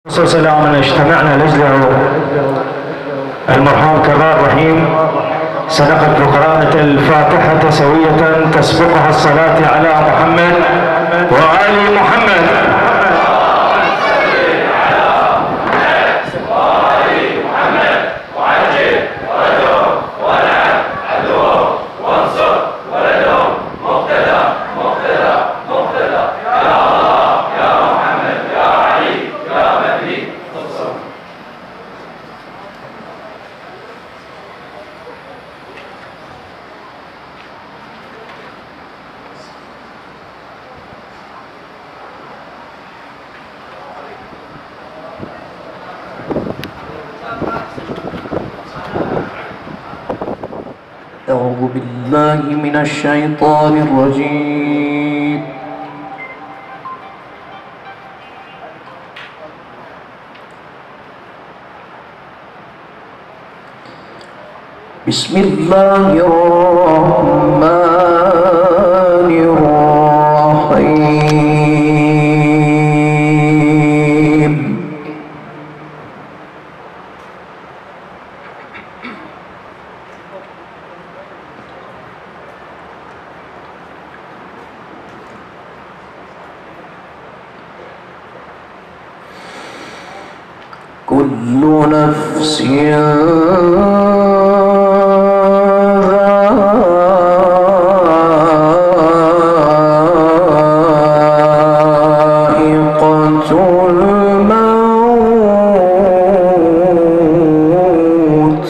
سلام من اجتمعنا لأجله المرحوم كرار رحيم. سنقف بقراءة الفاتحة سوية تسبقها الصلاة على محمد وآل محمد. أعوذ بالله من الشيطان الرجيم. بسم الله الرحمن الرحيم. كل نفس ذائقة الموت.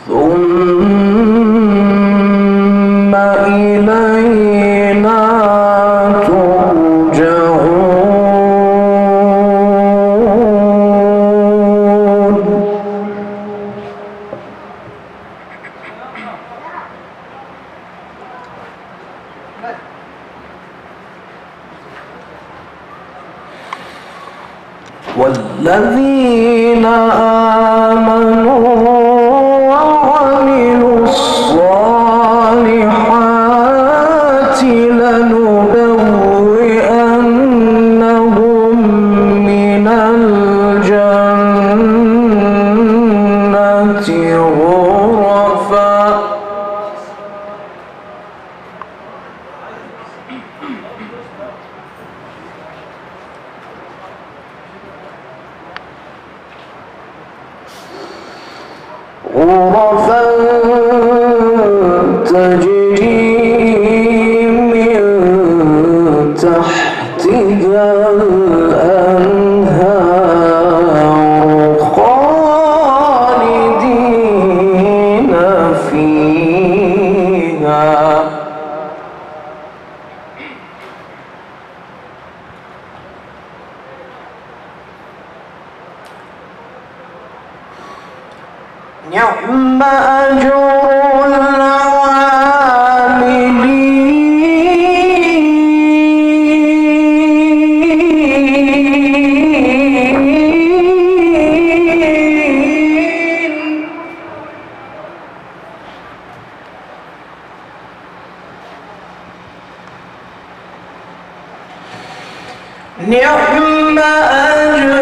ثم إلينا ترجعون. والذين آمنوا وعملوا الصالحات لنبوئنهم من الجنة غرفا. غرفا تجري من تحتها الأنهار خالدين فيها. نعم أجر العاملين. نعم أجر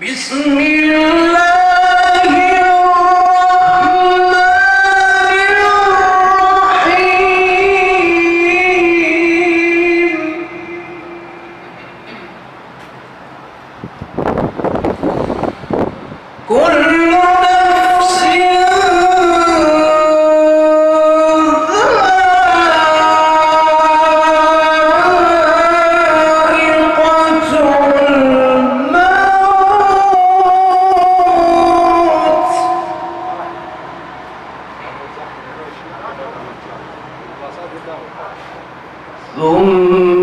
بسم الله الرحمن الرحيم. كل نفس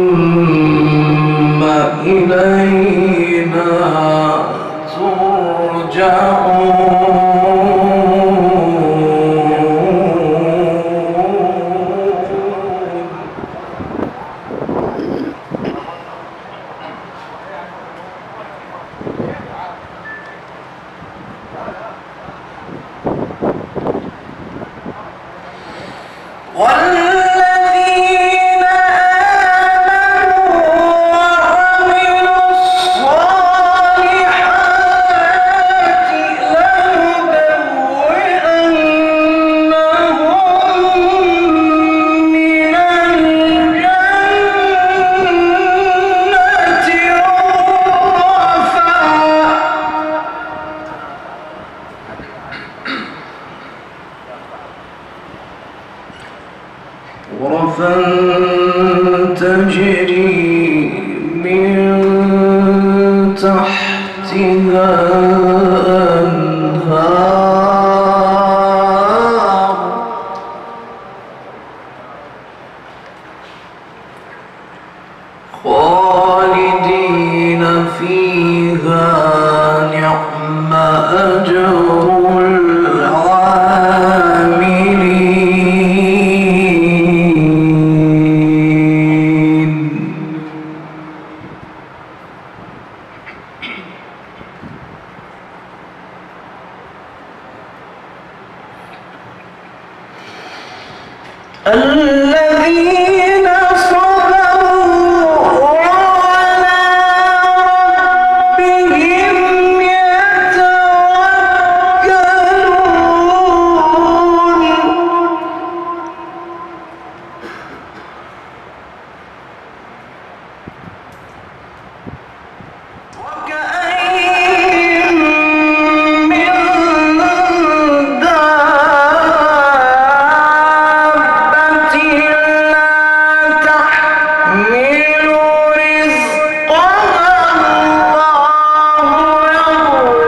ثم إلينا ترجعون. والذين آمنوا وعملوا الصالحات لنبوئنهم من الجنة غرفا تجري من تحتها أنهار خالدين فيها نعم أجر الذين صبروا وعلى ربهم يتوكلون وكأين من دابة لا تحمل رزقها الله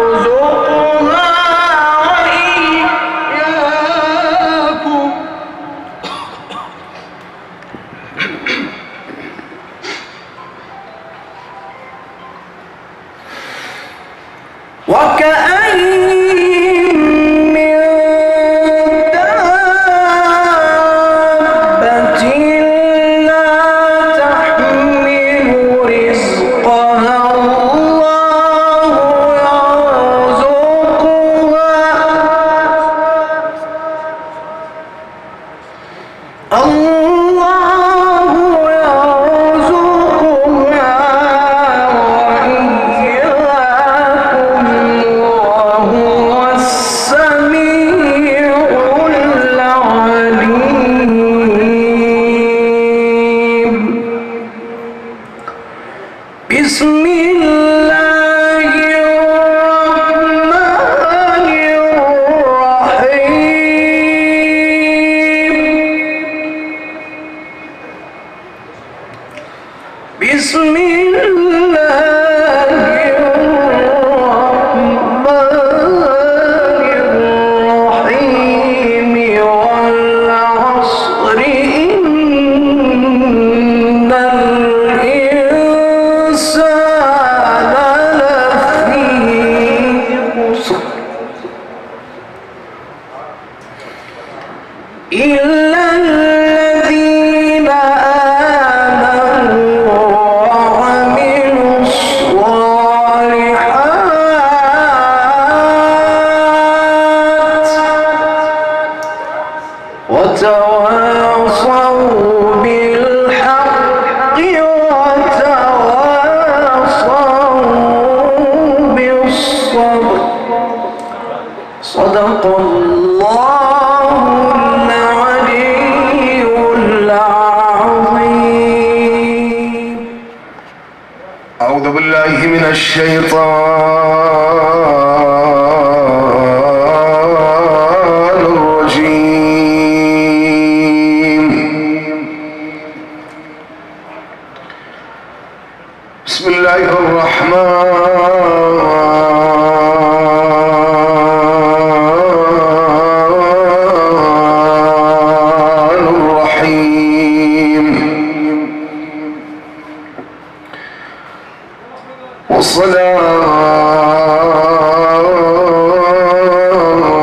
يرزقها وإياكم وكأين من دابة لا تحمل رزقها الله يرزقها وإياكم وهو السميع العليم بسم الله الرحمن الرحيم بسم الله الرحمن الرحيم والعصر إن الإنسان لفي خسر إلا الذين آمنوا وعملوا الصالحات وتواصوا بالحق وتواصوا بالصبر صدق الله العلي العظيم. أعوذ بالله من الشيطان الرجيم. بسم الله الرحمن الرحيم.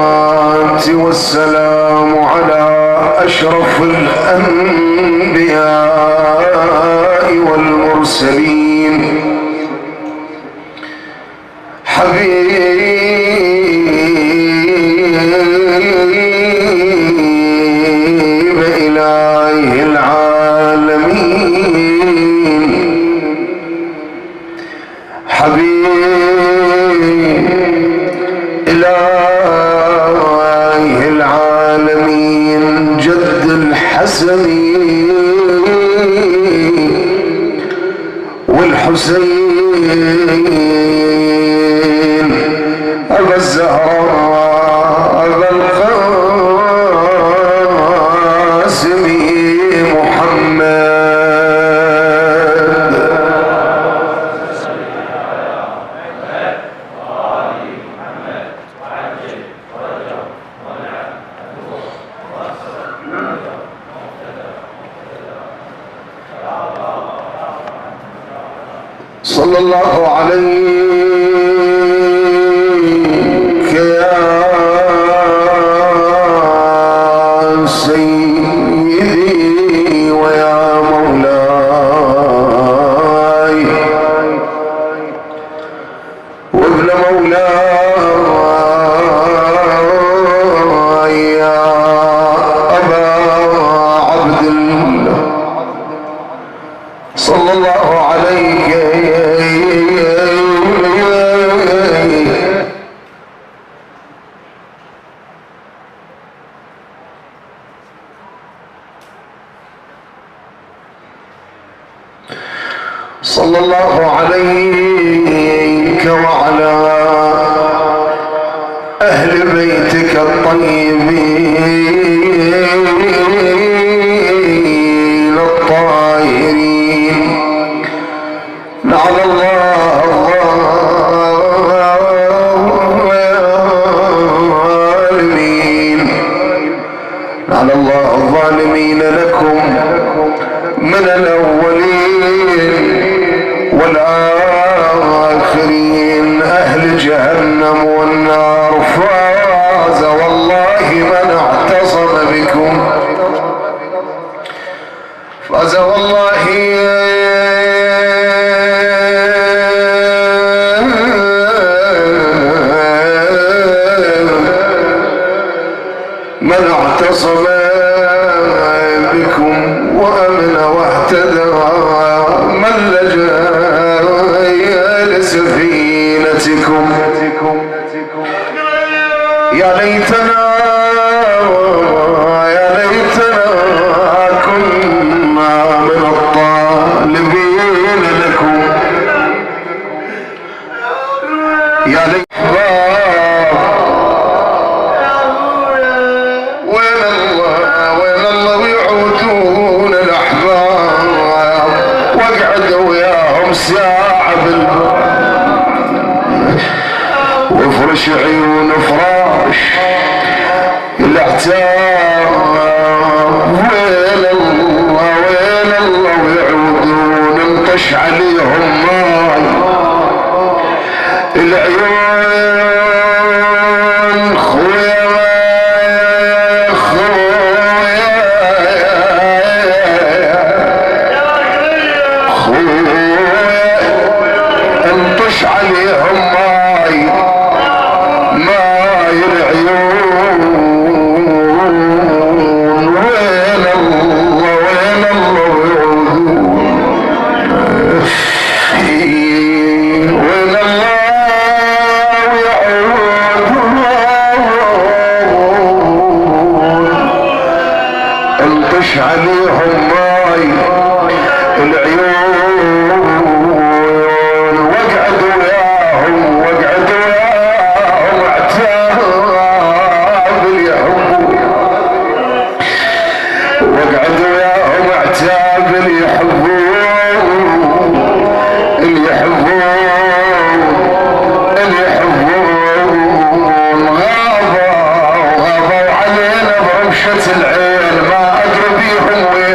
والصلاة والسلام على أشرف الأنبياء والمرسلين حبيب إلى أبا القاسم محمد. صلى الله عليك يا سيدي ويا مولاي وابن مولاي يا أبا عبد الله. صلى الله عليك صلى الله عليك وعلى أهل بيتك الطيبين الطاهرين. نعم الله الظالمين، نعم الله الظالمين لكم من الأولين والآخرين. أهل جهنم والنار فاز والله من اعتصم بكم، فاز والله من اعتصم بكم وأمن واهتدى. من لجأ لسفينتكم. يا ليتنا يا ليتنا كنا من الطالبين لكم. يا ليت ساعة وفرش عيون فراش الاعتاب. وين الله وين الله ويعودون انطش عليهم ماي العيون. خويا انطش عليهم ماي العيون. وين الله وين الله وين الله يعودون انطش عليهم ماي العيون. واقعدوا وياهم اعتاب اللي يحبون. واقعدوا وياهم اعتاب اللي يحبون اللي يحبون. غابوا علينا برمشة العين ما أدري بيهم وين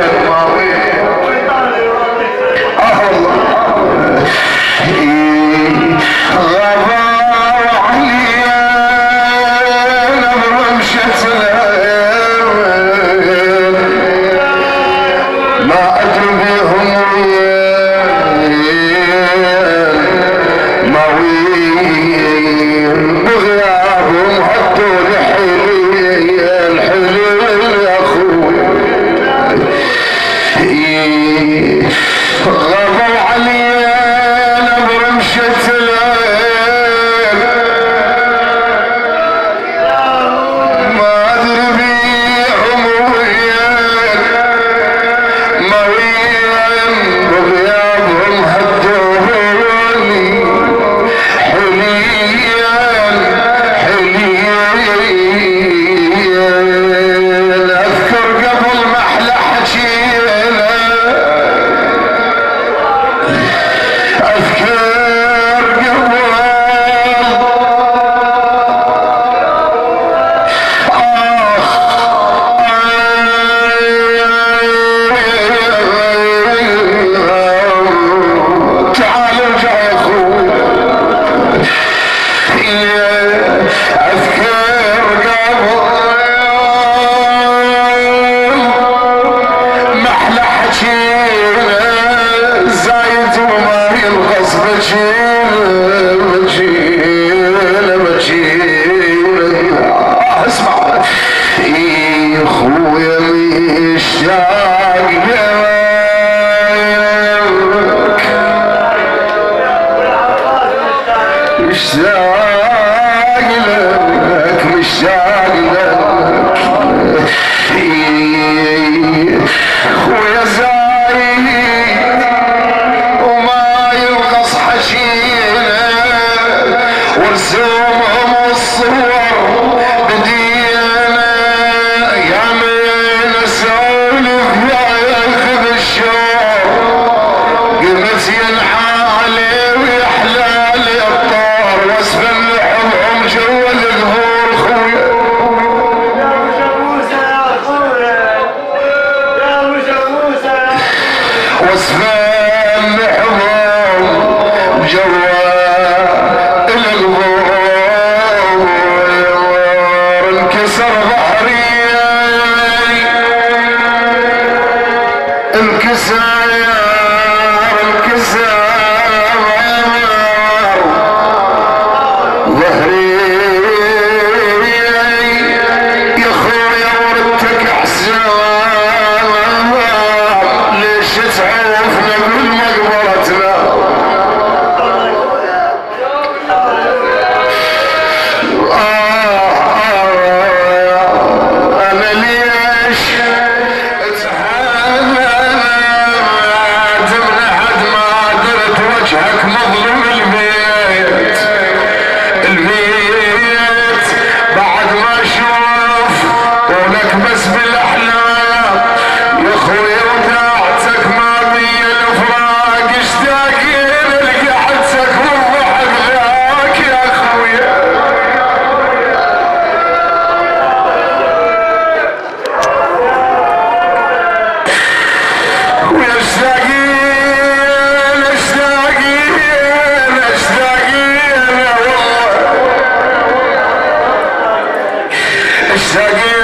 اشتاقين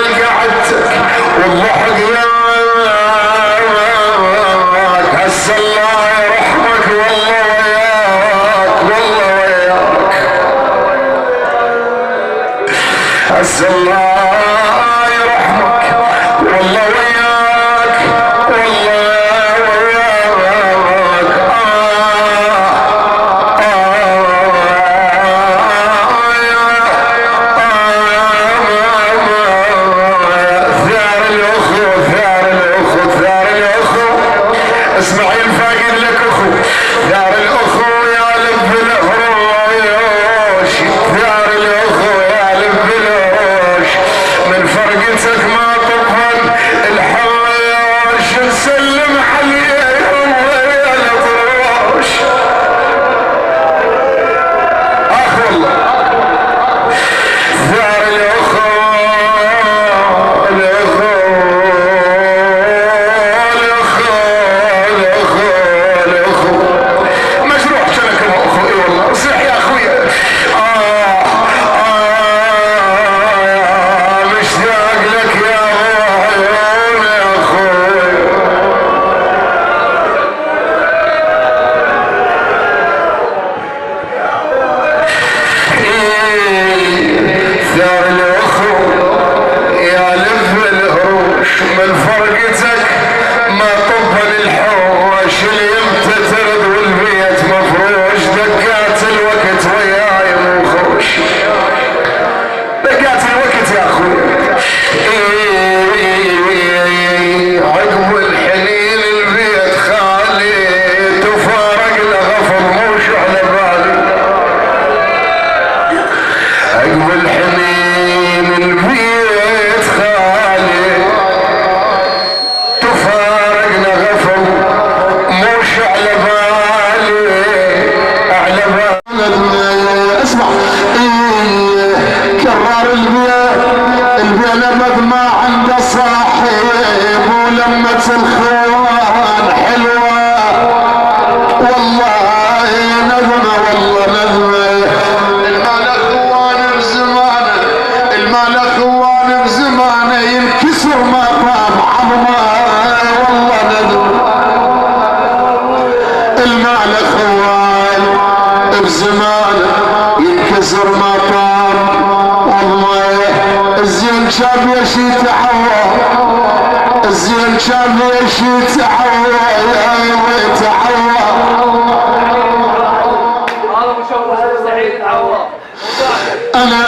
لقعدتك والضحك ياك، هسه الله يرحمك والله وياك، والله وياك، هسه الله يرحمك والله وياك، والله اسماعيل فاقد لك اخو، ثار الاخو يا لب الهروش، ثار الاخو يا لب الهروش، من فرقتك ما تطهر الحواش، نسلم عليهم يا الطروش. اخ والله ثار الاخو من فرقتك ما طبل الحوش، اليمتى ترد والبيت مفروش، دقات الوقت وياي مو خوش، دقات الوقت يا اخوي. عقب الحنين البيت خالي، تفارق لغفر مو شعل بالي، عقب الحنين البيت خالي، تفارقنا غفر موش على بالي، على بالي. اسمع كرار البيا نبض ما عنده صاحب، ولمة الخوان حلوة والله نظمة، والله نظمة. المال اخوان بزمانه، المال اخوان بزمانه، ينكسر ما طاب عظمه والله نظمة. المال اخوان بزمانه ينكسر ما طاب عظمه، الزين شاب يشي تعوى، الزين شاب يشي تعوى تعوى. انا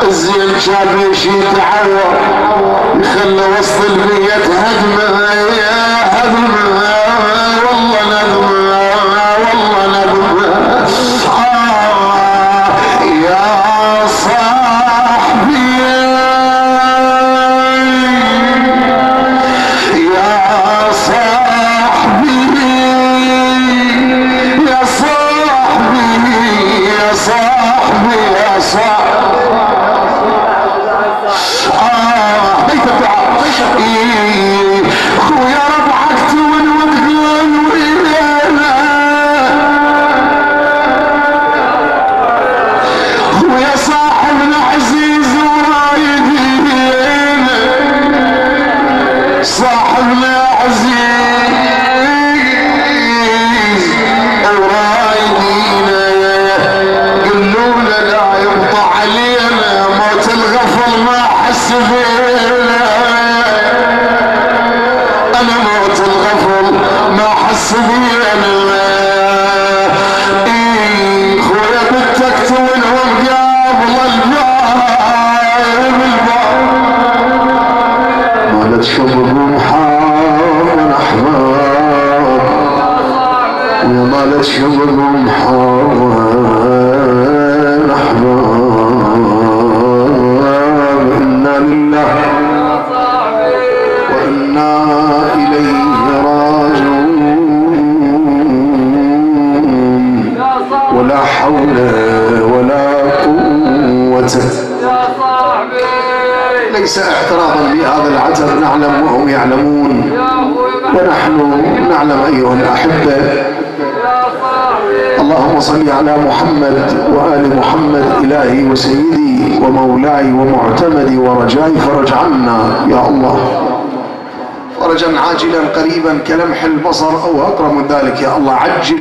الزين شاب يشي تعوى، يخلى وسط البيت هدمه يا هدمه والله نظمه، والله نظمه. يا صاحبي يا صاحبي يا صاحبي يا صاحبي يا صاحبي. بيت الدعاء خويا ربعك تون وتقول ويانا، خويا صاحبنا عزيز ورايدين، صاحبنا عزيز ورايدين، قلونا لا يبطى علينا، موت الغفل ما حس فينا، انا موت الغفل ما حس فينا. خويا بدك تونهم قبل الباب، ما لا تشوفهم حار احباب، يا ما لا تشوفهم حار احباب. انا لله وانا اليه راجعون، ولا حول ولا قوة. ليس اعتراضا بهذا العتب، نعلم وهم يعلمون ونحن نعلم ايها الاحبه. اللهم اللهم صل على محمد وآل محمد إلهي وسيدي ومولاي ومعتمدي ورجائي فرج عنا يا الله فرجا عاجلا قريبا كلمح البصر أو أقرب من ذلك يا الله عجل